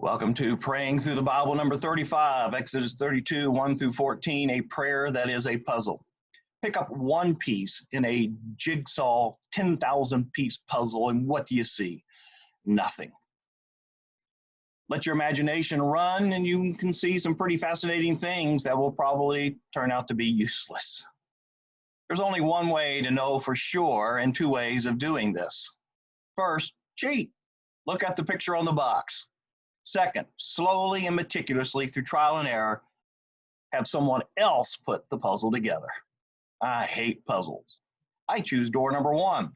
Welcome to Praying Through the Bible, number 35, Exodus 32, 1 through 14, a prayer that is a puzzle. Pick up one piece in a jigsaw 10,000-piece puzzle, and what do you see? Nothing. Let your imagination run, and you can see some pretty fascinating things that will probably turn out to be useless. There's only one way to know for sure, and two ways of doing this. First, cheat. Look at the picture on the box. Second, slowly and meticulously through trial and error, have someone else put the puzzle together. I hate puzzles. I choose door number one.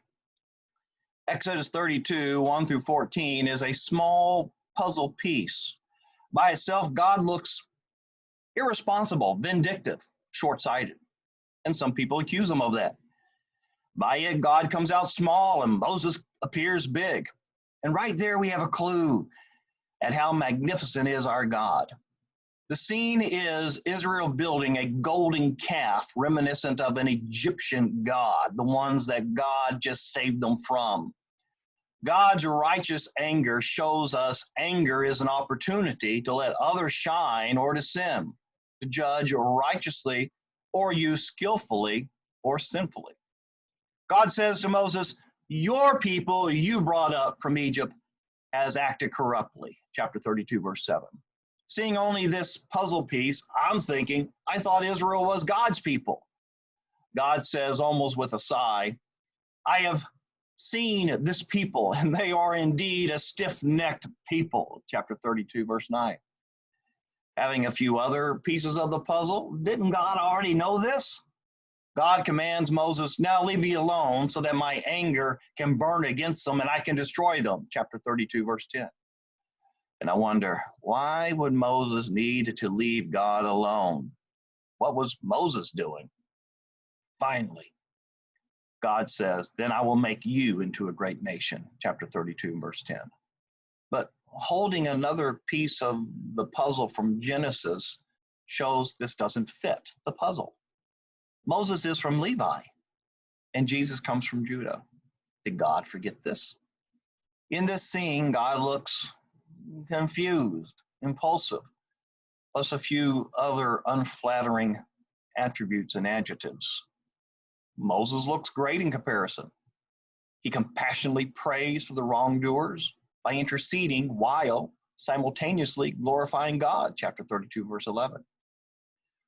Exodus 32, 1 through 14 is a small puzzle piece. By itself, God looks irresponsible, vindictive, short-sighted, and some people accuse him of that. By it, God comes out small and Moses appears big. And right there we have a clue at how magnificent is our God. The scene is Israel building a golden calf reminiscent of an Egyptian god, the ones that God just saved them from. God's righteous anger shows us anger is an opportunity to let others shine or to sin, to judge righteously or use skillfully or sinfully. God says to Moses, "Your people you brought up from Egypt has acted corruptly," chapter 32, verse 7. Seeing only this puzzle piece, I'm thinking, I thought Israel was God's people. God says, almost with a sigh, "I have seen this people, and they are indeed a stiff-necked people," chapter 32, verse 9. Having a few other pieces of the puzzle, didn't God already know this? God commands Moses, "Now leave me alone so that my anger can burn against them and I can destroy them," chapter 32, verse 10. And I wonder, why would Moses need to leave God alone? What was Moses doing? Finally, God says, "Then I will make you into a great nation," chapter 32, verse 10. But holding another piece of the puzzle from Genesis shows this doesn't fit the puzzle. Moses is from Levi, and Jesus comes from Judah. Did God forget this? In this scene, God looks confused, impulsive, plus a few other unflattering attributes and adjectives. Moses looks great in comparison. He compassionately prays for the wrongdoers by interceding while simultaneously glorifying God, chapter 32, verse 11.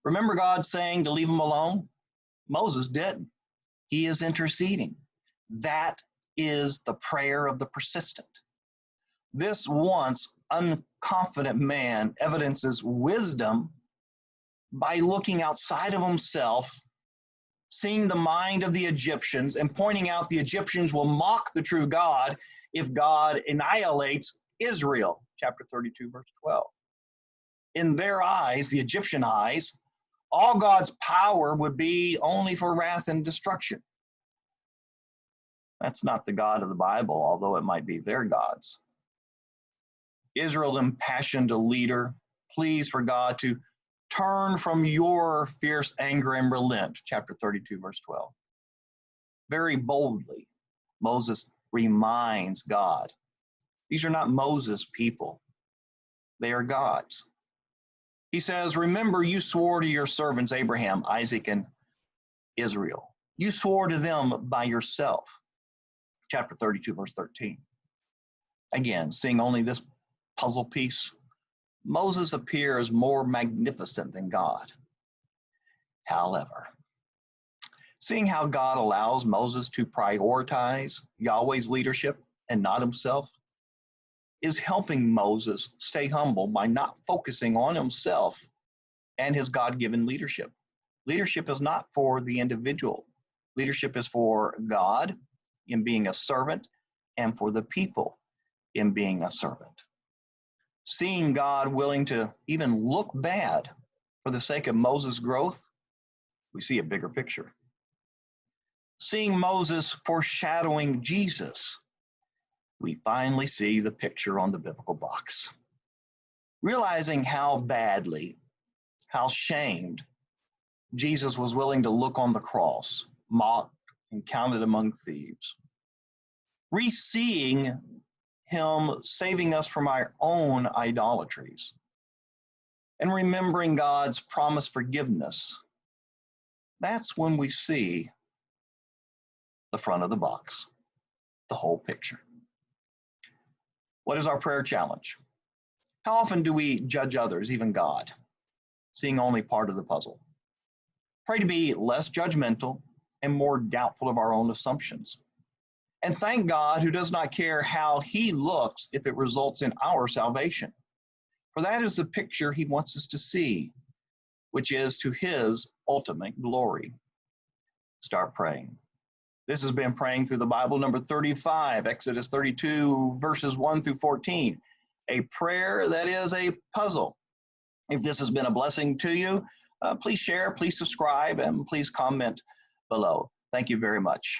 Remember God saying to leave him alone? Moses did. He is interceding. That is the prayer of the persistent. This once unconfident man evidences wisdom by looking outside of himself, seeing the mind of the Egyptians, and pointing out the Egyptians will mock the true God if God annihilates Israel, chapter 32, verse 12. In their eyes, the Egyptian eyes, all God's power would be only for wrath and destruction. That's not the God of the Bible, although it might be their gods. Israel's impassioned leader pleads for God to turn from your fierce anger and relent, chapter 32, verse 12. Very boldly, Moses reminds God, these are not Moses' people. They are God's. He says, "Remember, you swore to your servants Abraham, Isaac, and Israel. You swore to them by yourself." Chapter 32, verse 13. Again, seeing only this puzzle piece, Moses appears more magnificent than God. However, seeing how God allows Moses to prioritize Yahweh's leadership and not himself, is helping Moses stay humble by not focusing on himself and his God-given leadership. Leadership is not for the individual. Leadership is for God in being a servant and for the people in being a servant. Seeing God willing to even look bad for the sake of Moses' growth, we see a bigger picture. Seeing Moses foreshadowing Jesus, we finally see the picture on the biblical box. Realizing how badly, how shamed Jesus was willing to look on the cross, mocked and counted among thieves. Re-seeing Him saving us from our own idolatries, and remembering God's promised forgiveness, that's when we see the front of the box, the whole picture. What is our prayer challenge? How often do we judge others, even God, seeing only part of the puzzle? Pray to be less judgmental and more doubtful of our own assumptions. And thank God, who does not care how he looks if it results in our salvation. For that is the picture he wants us to see, which is to his ultimate glory. Start praying. This has been Praying Through the Bible, number 35, Exodus 32, verses 1 through 14. A prayer that is a puzzle. If this has been a blessing to you, please share, please subscribe, and please comment below. Thank you very much.